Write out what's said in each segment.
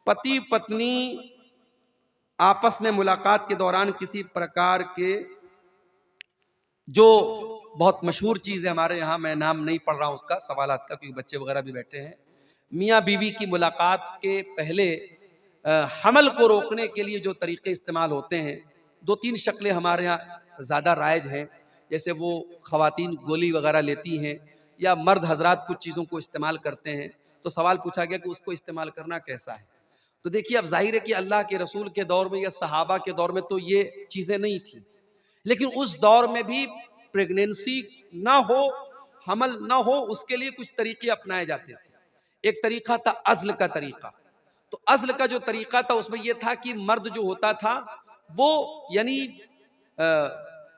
पति पत्नी आपस में मुलाकात के दौरान किसी प्रकार के, जो बहुत मशहूर चीज़ है हमारे यहाँ, मैं नाम नहीं पढ़ रहा हूँ उसका, सवालात का, क्योंकि बच्चे वगैरह भी बैठे हैं, मियाँ बीवी की मुलाकात के पहले हमल को रोकने के लिए जो तरीके इस्तेमाल होते हैं, दो तीन शक्लें हमारे यहाँ ज़्यादा राइज हैं। जैसे वो ख़वातीन गोली वगैरह लेती हैं या मर्द हजरात कुछ चीज़ों को इस्तेमाल करते हैं। तो सवाल पूछा गया कि उसको इस्तेमाल करना कैसा है। तो देखिए, अब जाहिर है कि अल्लाह के रसूल के दौर में या सहाबा के दौर में तो ये चीज़ें नहीं थी, लेकिन उस दौर में भी प्रेगनेंसी ना हो, हमल ना हो, उसके लिए कुछ तरीके अपनाए जाते थे। एक तरीका था अज़्ल का तरीका। तो अज़्ल का जो तरीका था उसमें यह था कि मर्द जो होता था वो, यानी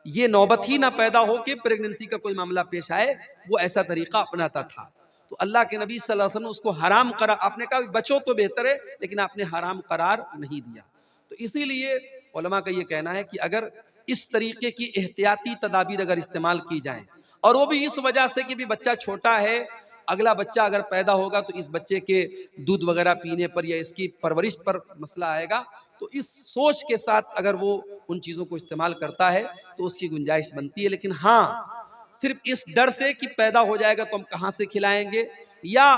ये नौबत ही ना पैदा हो कि प्रेगनेंसी का कोई मामला पेश आए, वो ऐसा तरीका अपनाता था। तो अल्लाह के नबी सल्लल्लाहु अलैहि वसल्लम उसको हराम करा, आपने कहा बचो तो बेहतर है, लेकिन आपने हराम करार नहीं दिया। तो इसीलिए उलमा का ये कहना है कि अगर इस तरीके की एहतियाती तदाबीर अगर इस्तेमाल की जाए, और वो भी इस वजह से कि भी बच्चा छोटा है, अगला बच्चा अगर पैदा होगा तो इस बच्चे के दूध वगैरह पीने पर या इसकी परवरिश पर मसला आएगा, तो इस सोच के साथ अगर वो उन चीज़ों को इस्तेमाल करता है तो उसकी गुंजाइश बनती है। लेकिन हाँ, सिर्फ इस डर से कि पैदा हो जाएगा तो हम कहाँ से खिलाएंगे, या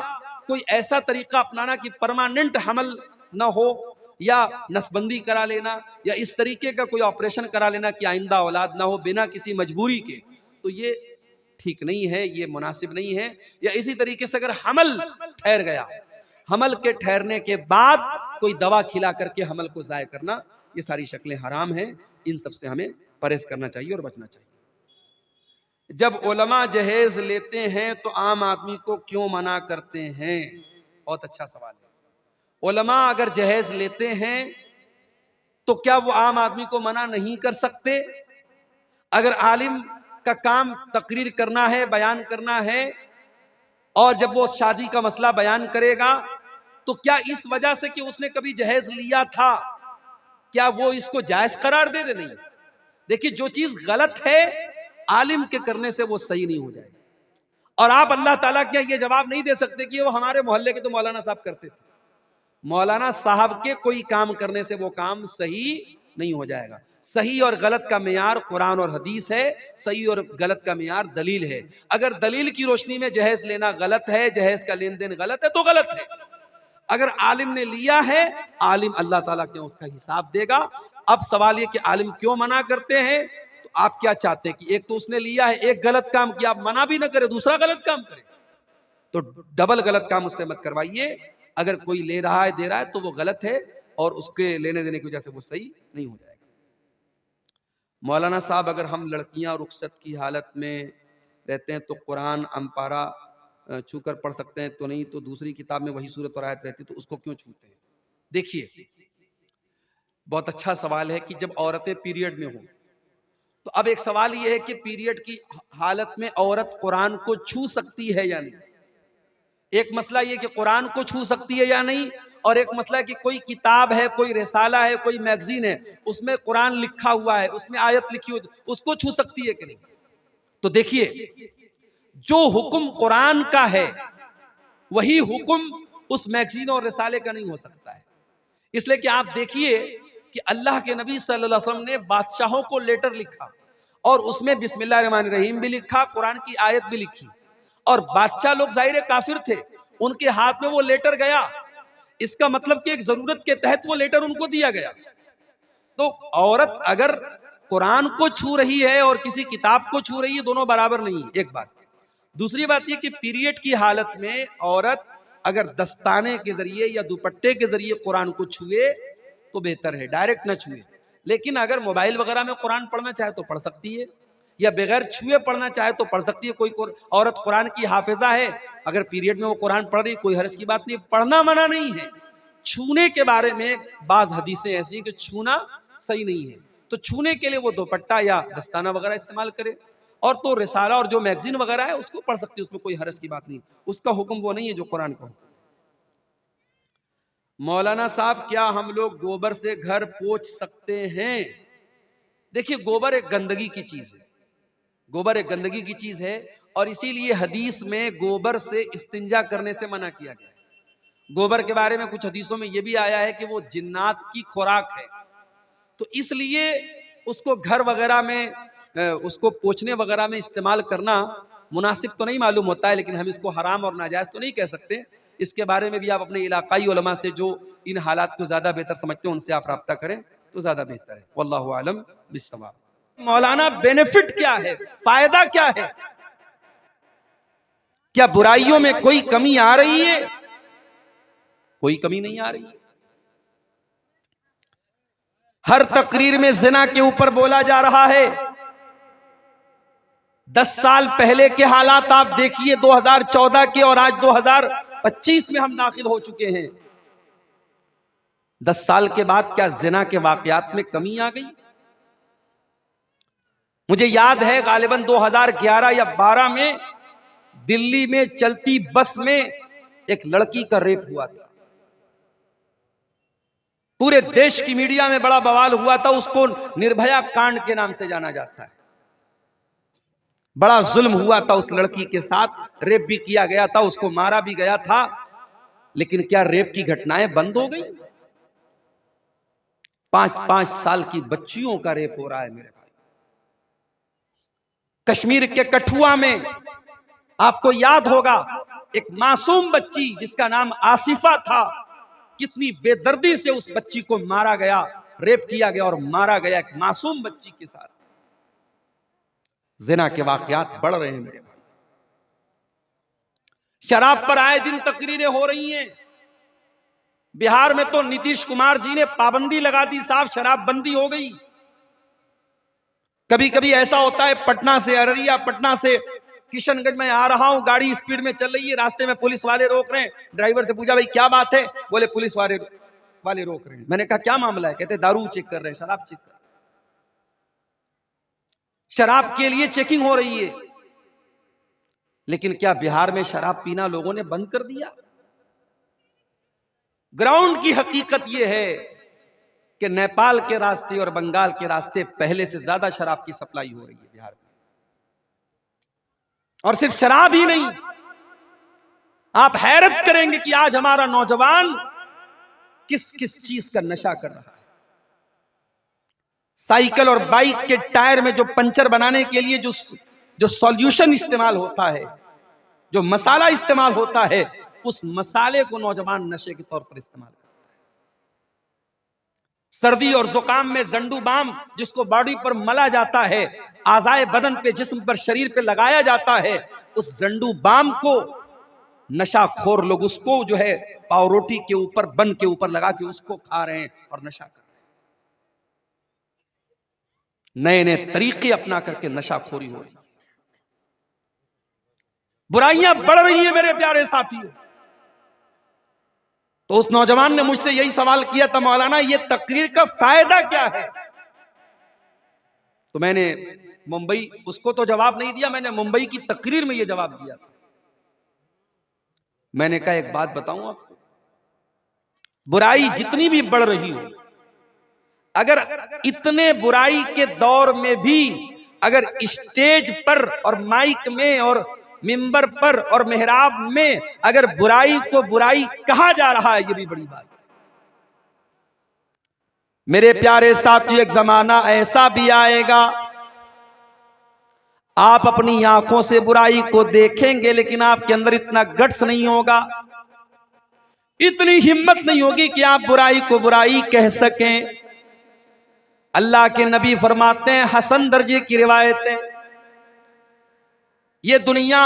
कोई ऐसा तरीका अपनाना कि परमानेंट हमल ना हो, या नसबंदी करा लेना, या इस तरीके का कोई ऑपरेशन करा लेना कि आइंदा औलाद ना हो बिना किसी मजबूरी के, तो ये ठीक नहीं है, ये मुनासिब नहीं है। या इसी तरीके से अगर हमल ठहर गया, हमल के ठहरने के बाद कोई दवा खिला करके हमल को ज़ाय करना, ये सारी शक्लें हराम हैं। इन सब से हमें परहेज करना चाहिए और बचना चाहिए। जब उलमा जहेज लेते हैं तो आम आदमी को क्यों मना करते हैं? बहुत अच्छा सवाल है। उलमा अगर जहेज लेते हैं तो क्या वो आम आदमी को मना नहीं कर सकते? अगर आलिम का काम तकरीर करना है, बयान करना है, और जब वो शादी का मसला बयान करेगा तो क्या इस वजह से कि उसने कभी जहेज लिया था, क्या वो इसको जायज करार दे दे? नहीं। देखिए, जो चीज गलत है आलिम के करने से वो सही नहीं हो जाएगी। और आप अल्लाह ताला क्या ये जवाब नहीं दे सकते कि वो हमारे मोहल्ले के तो मौलाना साहब करते थे। मौलाना साहब के कोई काम करने से वो काम सही नहीं हो जाएगा। सही और गलत का मेयार कुरान और हदीस है, सही और गलत का मेयार दलील है। अगर दलील की रोशनी में जहेज लेना गलत है, जहेज का लेन देन गलत है, तो गलत है। अगर आलिम ने लिया है, आलिम अल्लाह ताला क्यों उसका हिसाब देगा। अब सवाल ये कि आलिम क्यों मना करते हैं, तो आप क्या चाहते हैं कि एक तो उसने लिया है, एक गलत काम किया, आप मना भी ना करे, दूसरा गलत काम करे, तो डबल गलत काम उससे मत करवाइए। अगर कोई ले रहा है, दे रहा है, तो वो गलत है और उसके लेने देने की वजह से वो सही नहीं हो जाएगा। मौलाना साहब, अगर हम लड़कियां रुखसत की हालत में रहते हैं तो कुरान अम्पारा छू कर पढ़ सकते हैं? तो नहीं, तो दूसरी किताब में वही सूरत और आयत रहती तो उसको क्यों छूते हैं? देखिए, बहुत अच्छा सवाल है कि जब औरतें पीरियड में हो, तो अब एक सवाल यह है कि पीरियड की हालत में औरत कुरान को छू सकती है या नहीं। एक मसला ये कि कुरान को छू सकती है या नहीं, और एक मसला है कि कोई किताब है, कोई रिसाला है, कोई मैगजीन है, उसमें कुरान लिखा हुआ है, उसमें आयत लिखी हुई, उसको छू सकती है कि नहीं। तो देखिए, जो हुक्म कुरान का है वही हुक्म उस मैगजीन और रिसाले का नहीं हो सकता है। इसलिए कि आप देखिए कि अल्लाह के नबी सल्लल्लाहु अलैहि वसल्लम ने बादशाहों को लेटर लिखा, और उसमें बिस्मिल्लाह रहमान रहीम भी लिखा, कुरान की आयत भी लिखी, और बादशाह लोग जाहिर काफिर थे, उनके हाथ में वो लेटर गया, इसका मतलब कि एक जरूरत के तहत वो लेटर उनको दिया गया। तो औरत अगर कुरान को छू रही है और किसी किताब को छू रही है, दोनों बराबर नहीं है, एक बात। दूसरी बात यह कि पीरियड की हालत में औरत अगर दस्ताने के जरिए या दुपट्टे के जरिए कुरान को छुए तो बेहतर है, डायरेक्ट ना छुए। लेकिन अगर मोबाइल वगैरह में कुरान पढ़ना चाहे तो पढ़ सकती है, या बगैर छुए पढ़ना चाहे तो पढ़ सकती है। कोई औरत कुरान की हाफिजा है, अगर पीरियड में वो कुरान पढ़ रही, कोई हर्ज की बात नहीं, पढ़ना मना नहीं है। छूने के बारे में बाज हदीसें ऐसी हैं कि छूना सही नहीं है, तो छूने के लिए वो दुपट्टा या दस्ताना वगैरह इस्तेमाल करे। और तो रिसाला और जो मैगजीन वगैरह है उसको पढ़ सकती है, उसमें कोई हर्ज की बात नहीं, उसका हुक्म वो नहीं है जो कुरान का। मौलाना साहब, क्या हम लोग गोबर से घर पोंछ सकते हैं? देखिए, गोबर एक गंदगी की चीज है, गोबर एक गंदगी की चीज है, और इसीलिए हदीस में गोबर से इस्तिंजा करने से मना किया गया है। गोबर के बारे में कुछ हदीसों में यह भी आया है कि वो जिन्नात की खुराक है, तो इसलिए उसको घर वगैरह में, उसको पोछने वगैरह में इस्तेमाल करना मुनासिब तो नहीं मालूम होता है, लेकिन हम इसको हराम और नाजायज तो नहीं कह सकते। इसके बारे में भी आप अपने इलाकाई उलमा से जो इन हालात को ज्यादा बेहतर समझते हैं उनसे आप राब्ता करें तो ज्यादा बेहतर है। वल्लाहु आलम बिस्सवाब। मौलाना बेनिफिट क्या है, फायदा क्या है? क्या बुराइयों में कोई कमी आ रही है? कोई कमी नहीं आ रही है। हर तकरीर में जिना के ऊपर बोला जा रहा है। 10 साल पहले के हालात आप देखिए 2014 के, और आज 2025 में हम दाखिल हो चुके हैं। 10 साल के बाद क्या जिना के वाकयात में कमी आ गई? मुझे याद है गालिबन 2011 या 12 में दिल्ली में चलती बस में एक लड़की का रेप हुआ था। पूरे देश की मीडिया में बड़ा बवाल हुआ था। उसको निर्भया कांड के नाम से जाना जाता है। बड़ा जुल्म हुआ था उस लड़की के साथ, रेप भी किया गया था, उसको मारा भी गया था। लेकिन क्या रेप की घटनाएं बंद हो गई? 5-5 साल की बच्चियों का रेप हो रहा है मेरे भाई। कश्मीर के कठुआ में आपको याद होगा एक मासूम बच्ची जिसका नाम आसिफा था, कितनी बेदर्दी से उस बच्ची को मारा गया, रेप किया गया और मारा गया एक मासूम बच्ची के साथ। जिना के वाकयात बढ़ रहे हैं मेरे भाई। शराब पर आए दिन तकरीरें हो रही हैं। बिहार में तो नीतीश कुमार जी ने पाबंदी लगा दी, साहब शराब बंदी हो गई। कभी कभी ऐसा होता है पटना से अररिया, पटना से किशनगंज में आ रहा हूं, गाड़ी स्पीड में चल रही है, रास्ते में पुलिस वाले रोक रहे हैं। ड्राइवर से पूछा भाई क्या बात है? बोले पुलिस वाले रोक रहे हैं। मैंने कहा क्या मामला है? कहते दारू चेक कर रहे हैं, शराब चेक कर रहे हैं। शराब के लिए चेकिंग हो रही है। लेकिन क्या बिहार में शराब पीना लोगों ने बंद कर दिया? ग्राउंड की हकीकत यह है कि नेपाल के रास्ते और बंगाल के रास्ते पहले से ज्यादा शराब की सप्लाई हो रही है बिहार में। और सिर्फ शराब ही नहीं, आप हैरत करेंगे कि आज हमारा नौजवान किस किस चीज का नशा कर रहा है। साइकिल और बाइक के टायर में जो पंचर बनाने के लिए जो सॉल्यूशन इस्तेमाल होता है, जो मसाला इस्तेमाल होता है, उस मसाले को नौजवान नशे के तौर पर इस्तेमाल करता है। सर्दी और जुकाम में जंडू बाम जिसको बॉडी पर मला जाता है, आज़ाए बदन पे, जिस्म पर, शरीर पे लगाया जाता है, उस जंडू बाम को नशाखोर लोग उसको जो है पाव रोटी के ऊपर, बन के ऊपर लगा के उसको खा रहे हैं और नशा कर रहे हैं। नए नए तरीके अपना करके नशाखोरी हो रही है। बुराइयां बढ़ रही हैं मेरे प्यारे साथियों। तो उस नौजवान ने मुझसे यही सवाल किया था, मौलाना ये तकरीर का फायदा क्या है? तो मैंने मुंबई, उसको तो जवाब नहीं दिया, मैंने मुंबई की तकरीर में यह जवाब दिया था। मैंने कहा एक बात बताऊं आपको, बुराई जितनी भी बढ़ रही हो, अगर इतने बुराई के दौर में भी अगर स्टेज पर और माइक में और मिंबर पर और मेहराब में अगर बुराई को बुराई कहा जा रहा है, ये भी बड़ी बात है। मेरे प्यारे साथियों, एक जमाना ऐसा भी आएगा आप अपनी आंखों से बुराई को देखेंगे, लेकिन आपके अंदर इतना गट्स नहीं होगा, इतनी हिम्मत नहीं होगी कि आप बुराई को बुराई कह सकें। अल्लाह के नबी फरमाते हैं, हसन दर्जे की रिवायतें, ये दुनिया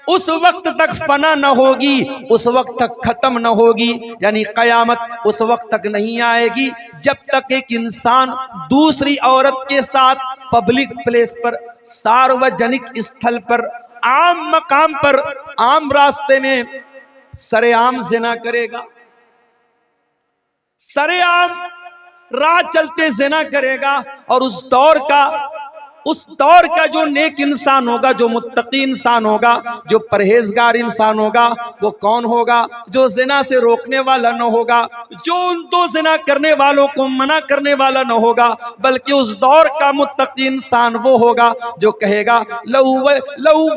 उस वक्त तक फना न होगी, उस वक्त तक खत्म न होगी, यानी कयामत उस वक्त तक नहीं आएगी जब तक एक इंसान दूसरी औरत के साथ पब्लिक प्लेस पर, सार्वजनिक स्थल पर, आम मकाम पर, आम रास्ते में सरेआम ज़िना करेगा, सरेआम राह चलते ज़िना करेगा। और उस दौर का जो नेक इंसान होगा, जो मुत्तकी इंसान होगा, जो परहेजगार इंसान होगा, वो कौन होगा? जो ज़िना से रोकने वाला न होगा, जो उन दो ज़िना करने वालों को मना करने वाला न होगा, बल्कि उस दौर का मुत्तकी इंसान वो होगा जो कहेगा लौ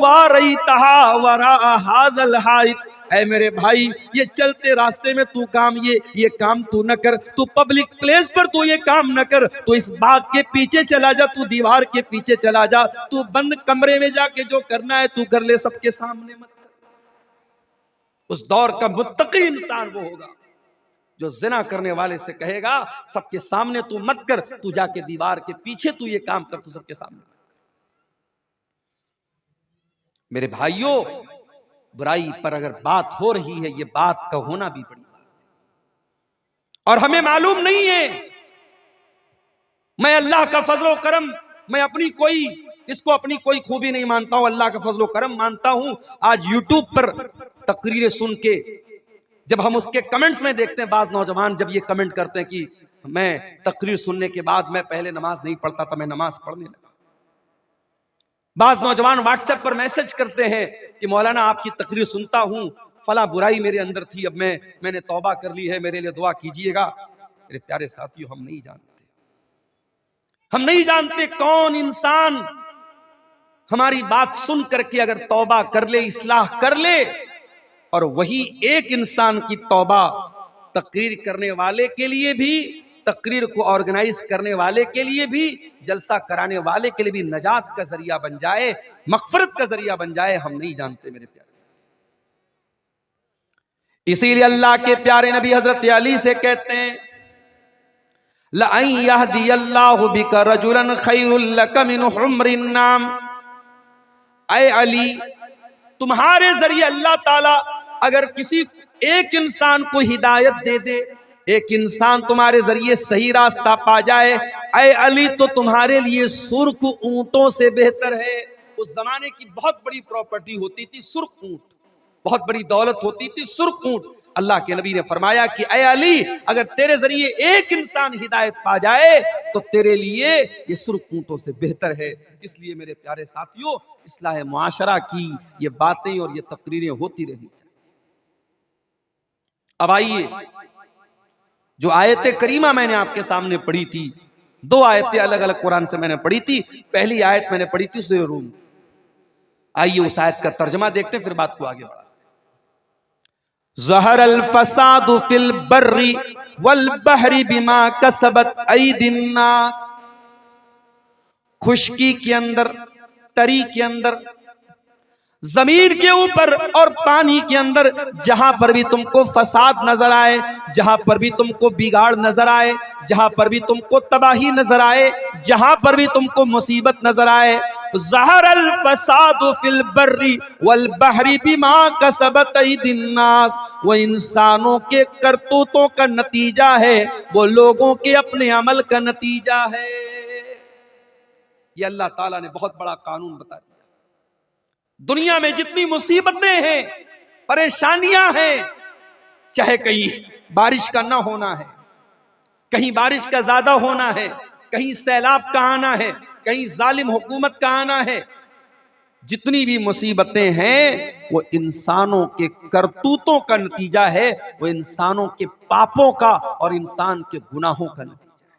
वारैतहा वरा हाज़ल हाइत, ऐ मेरे भाई, ये चलते रास्ते में तू काम ये काम तू न कर, तू पब्लिक प्लेस पर तू ये काम न कर, तू इस बाग के पीछे चला जा, तू दीवार के पीछे चला जा, तू बंद कमरे में जाके जो करना है तू कर ले, सबके सामने मत कर। उस दौर का मुत्तकी इंसान वो होगा जो जिना करने वाले से कहेगा सबके सामने तू मत कर, तू जाके दीवार के पीछे तू ये काम कर, तू सबके सामने। मेरे भाइयों, बुराई पर अगर बात हो रही है, ये बात का होना भी बड़ी बात है। और हमें मालूम नहीं है, मैं अल्लाह का फजलो करम, मैं इसको अपनी कोई खूबी नहीं मानता हूं, अल्लाह का फजलो करम मानता हूं। आज यूट्यूब पर तकरीरें सुन के जब हम उसके कमेंट्स में देखते हैं, बाज नौजवान जब ये कमेंट करते हैं कि मैं तकरीर सुनने के बाद मैं पहले नमाज नहीं पढ़ता था, मैं नमाज पढ़ने लगा। बाज नौजवान व्हाट्सएप पर मैसेज करते हैं कि मौलाना आपकी तकरीर सुनता हूं, फला बुराई मेरे अंदर थी, अब मैंने तौबा कर ली है, मेरे लिए दुआ कीजिएगा। मेरे प्यारे साथियों, हम नहीं जानते कौन इंसान हमारी बात सुन करके अगर तौबा कर ले, इस्लाह कर ले, और वही एक इंसान की तौबा तकरीर करने वाले के लिए भी, तकरीर को ऑर्गेनाइज करने वाले के लिए भी, जलसा कराने वाले के लिए भी नजात का जरिया बन जाए, मगफरत का जरिया बन जाए। हम नहीं जानते मेरे प्यारे। इसीलिए अल्लाह के प्यारे नबी हजरत अली से कहते हैं, लअन यहदियल्लाहु बिका रजुलन खैरुल लक मिन हुम्रिन नाम। ऐ अली, तुम्हारे जरिए अल्लाह ताला अगर किसी एक इंसान को हिदायत दे दे, एक इंसान तुम्हारे जरिए सही रास्ता पा जाए, ऐ अली, तो तुम्हारे लिए सुर्ख ऊंटों से बेहतर है। उस जमाने की बहुत बड़ी प्रॉपर्टी होती थी सुर्ख ऊंट, बहुत बड़ी दौलत होती थी सुर्ख ऊंट। अल्लाह के नबी ने फरमाया कि ऐ अली, अगर तेरे जरिए एक इंसान हिदायत पा जाए तो तेरे लिए ये सुर्ख ऊंटों से बेहतर है। इसलिए मेरे प्यारे साथियों, इस्लाह मुआशरा की ये बातें और ये तकरीरें होती रहनी चाहिए। अब आइए, जो आयत करीमा मैंने आपके सामने पढ़ी थी, दो आयतें अलग अलग कुरान से मैंने पढ़ी थी। पहली आयत मैंने पढ़ी थी सूरह रूम। आइए उस आयत का तर्जमा देखते हैं, फिर बात को आगे बढ़ाते हैं। ज़हरल फसादु फिल बर्रि वल बहरी बिमा कसबत ऐदिन नास। खुशकी के अंदर, तरी के अंदर, जमीन के ऊपर और पानी के अंदर, जहां पर भी तुमको फसाद नजर आए, जहां पर भी तुमको बिगाड़ नजर आए, जहां पर भी तुमको तबाही नजर आए, जहां पर भी तुमको मुसीबत नजर आए, ज़हरल फसादु फिल बर्रि वल बहरी बिमा कसबत ऐदिन नास। वो इंसानों के करतूतों का नतीजा है, वो लोगों के अपने अमल का नतीजा है। ये अल्लाह ताला ने बहुत बड़ा कानून बता दिया। दुनिया में जितनी मुसीबतें हैं, परेशानियां हैं, चाहे कहीं बारिश का ना होना है, कहीं बारिश का ज्यादा होना है, कहीं सैलाब का आना है, कहीं जालिम हुकूमत का आना है, जितनी भी मुसीबतें हैं वो इंसानों के करतूतों का नतीजा है, वो इंसानों के पापों का और इंसान के गुनाहों का नतीजा है।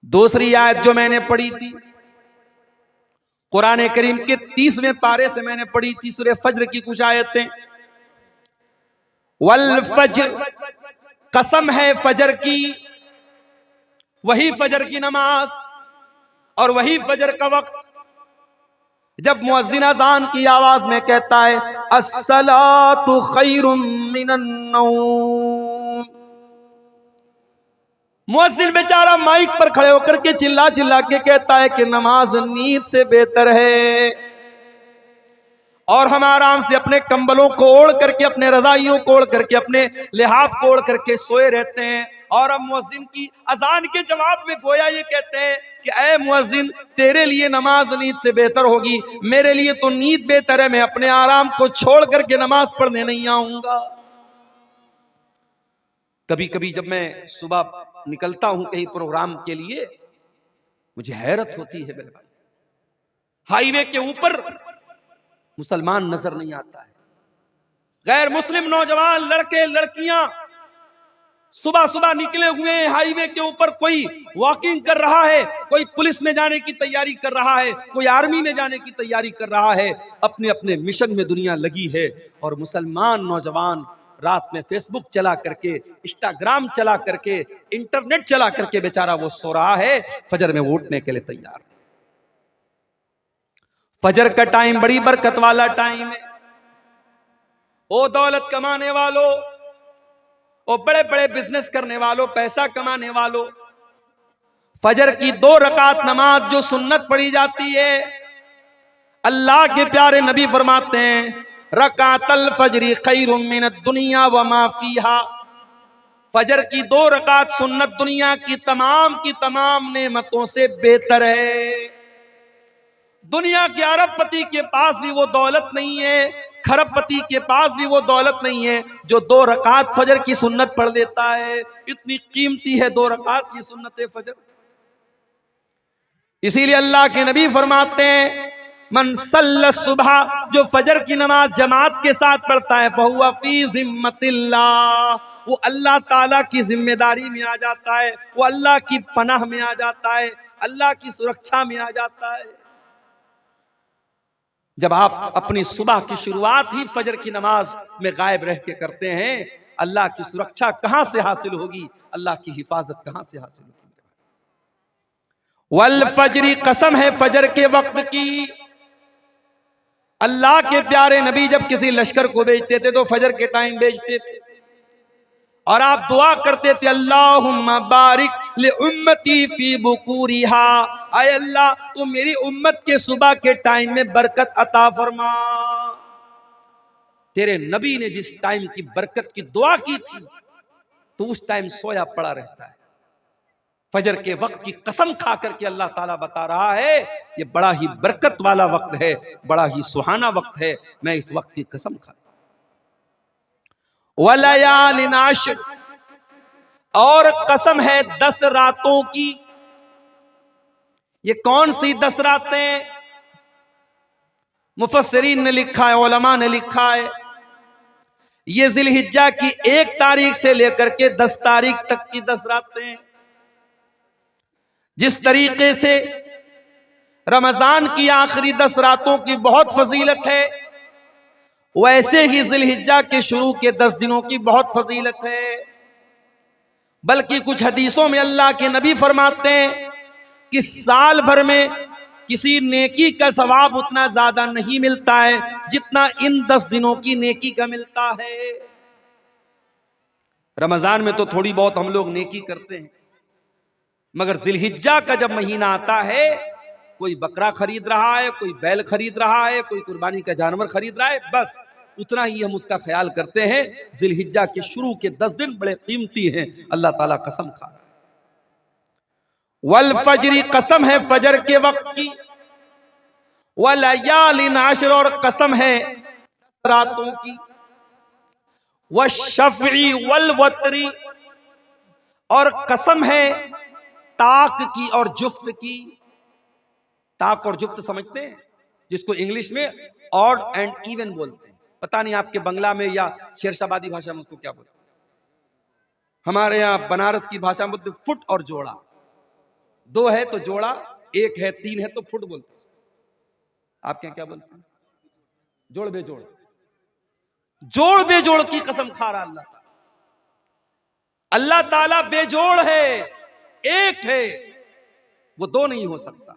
दूसरी आयत जो मैंने पढ़ी थी, कुरान करीम के 30वें पारे से मैंने पढ़ी थी, सूरह फज्र की कुछ आयतें। वल फज्र, कसम है फजर की, वही फजर की नमाज और वही फजर का वक्त जब मुअज्जिन अज़ान की आवाज में कहता है अस्सलातु खैरुम मिनन नौम। मुअज्जिन बेचारा माइक पर खड़े होकर के चिल्ला चिल्ला के कहता है कि नमाज नींद से बेहतर है, और हम आराम से अपने कंबलों को ओढ़ करके, अपने रजाइयों को ओढ़ करके, अपने लिहाफ को ओढ़ करके सोए रहते हैं। और अब मुअज्जिन की अजान के जवाब में गोया ये कहते हैं कि ऐ मुअज्जिन, तेरे लिए नमाज नींद से बेहतर होगी, मेरे लिए तो नींद बेहतर है, मैं अपने आराम को छोड़ करके नमाज पढ़ने नहीं आऊंगा। कभी कभी जब मैं सुबह निकलता हूं कहीं प्रोग्राम के लिए, मुझे हैरत होती है मेरे भाई, हाईवे के ऊपर मुसलमान नजर नहीं आता है, गैर मुस्लिम नौजवान लड़के लड़कियां सुबह सुबह निकले हुए हैं हाईवे के ऊपर, कोई वॉकिंग कर रहा है, कोई पुलिस में जाने की तैयारी कर रहा है, कोई आर्मी में जाने की तैयारी कर रहा है, अपने अपने मिशन में दुनिया लगी है। और मुसलमान नौजवान रात में फेसबुक चला करके, इंस्टाग्राम चला करके, इंटरनेट चला करके बेचारा वो सो रहा है, फजर में उठने के लिए तैयार। फजर का टाइम बड़ी बरकत वाला टाइम है। ओ दौलत कमाने वालों, ओ बड़े बड़े बिजनेस करने वालों, पैसा कमाने वालों, फजर की 2 रकात नमाज जो सुन्नत पढ़ी जाती है, अल्लाह के प्यारे नबी फरमाते हैं रकातल फजरी खैरुम मिनद दुनिया व मा फीहा। फजर की 2 रकात सुन्नत दुनिया की तमाम नेमतों से बेहतर है। दुनिया के अरबपति के पास भी वो दौलत नहीं है, खरबपति के पास भी वो दौलत नहीं है जो 2 रकात फजर की सुन्नत पढ़ लेता है। इतनी कीमती है 2 रकात की सुन्नत फजर। इसीलिए अल्लाह के नबी फरमाते हैं मन सल्ला सुबह, जो फजर की नमाज जमात के साथ पढ़ता है, फहुवा फी जिम्मतिल्लाह, वो अल्लाह ताला की जिम्मेदारी में आ जाता है, वो अल्लाह की पनाह में आ जाता है, अल्लाह की सुरक्षा में आ जाता है। जब आप अपनी सुबह की शुरुआत ही फजर की नमाज में गायब रह के करते हैं, अल्लाह की सुरक्षा कहां से हासिल होगी, अल्लाह की हिफाजत कहां से हासिल होगी। वल फजरी, कसम है फजर के वक्त की। अल्लाह के प्यारे नबी जब किसी लश्कर को भेजते थे तो फजर के टाइम भेजते थे और आप दुआ करते थे अल्लाहुम्मा बारिक ले उम्मती फी बुकूरिहा, आय अल्लाह तो मेरी उम्मत के सुबह के टाइम में बरकत अता फरमा। तेरे नबी ने जिस टाइम की बरकत की दुआ की थी तो उस टाइम सोया पड़ा रहता है। फजर के वक्त की कसम खा करके अल्लाह ताला बता रहा है ये बड़ा ही बरकत वाला वक्त है, बड़ा ही सुहाना वक्त है, मैं इस वक्त की कसम खाता हूं। वलयालिन आश्र, और कसम है 10 रातों की। ये कौन सी 10 रातें? मुफस्सिरीन ने लिखा है, उलमा ने लिखा है, ये जिलहिज्जा की 1 तारीख से लेकर के 10 तारीख तक की 10 रातें। जिस तरीके से रमजान की आखिरी 10 रातों की बहुत फजीलत है, वैसे ही जिलहिज्जा के शुरू के 10 दिनों की बहुत फजीलत है। बल्कि कुछ हदीसों में अल्लाह के नबी फरमाते हैं कि साल भर में किसी नेकी का सवाब उतना ज्यादा नहीं मिलता है जितना इन 10 दिनों की नेकी का मिलता है। रमजान में तो थोड़ी बहुत हम लोग नेकी करते हैं, मगर जिलहिज्जा का जब महीना आता है, कोई बकरा खरीद रहा है, कोई बैल खरीद रहा है, कोई कुर्बानी का जानवर खरीद रहा है, बस उतना ही हम उसका ख्याल करते हैं। जिलहिज्जा के शुरू के 10 दिन बड़े कीमती हैं, अल्लाह ताला कसम खा रहा है। वल फजरी, कसम है फजर के वक्त की। वलयालिन आश्र, और कसम है रातों की। वशफ़ी वल वतरी, और कसम है ताक की और जुफ्त की। ताक और जुफ्त समझते हैं, जिसको इंग्लिश में ऑड एंड इवन बोलते हैं। पता नहीं आपके बंगला में या शेरशाबादी भाषा में उसको क्या बोलते हैं। हमारे यहाँ बनारस की भाषा में बोलते फुट और जोड़ा। 2 है तो जोड़ा, 1 है 3 है तो फुट बोलते हैं। आपके यहाँ क्या बोलते हैं? जोड़ बेजोड़। जोड़ बेजोड़ की कसम खा रहा अल्लाह ताला। अल्लाह ताला बेजोड़ है, एक है, वो 2 नहीं हो सकता।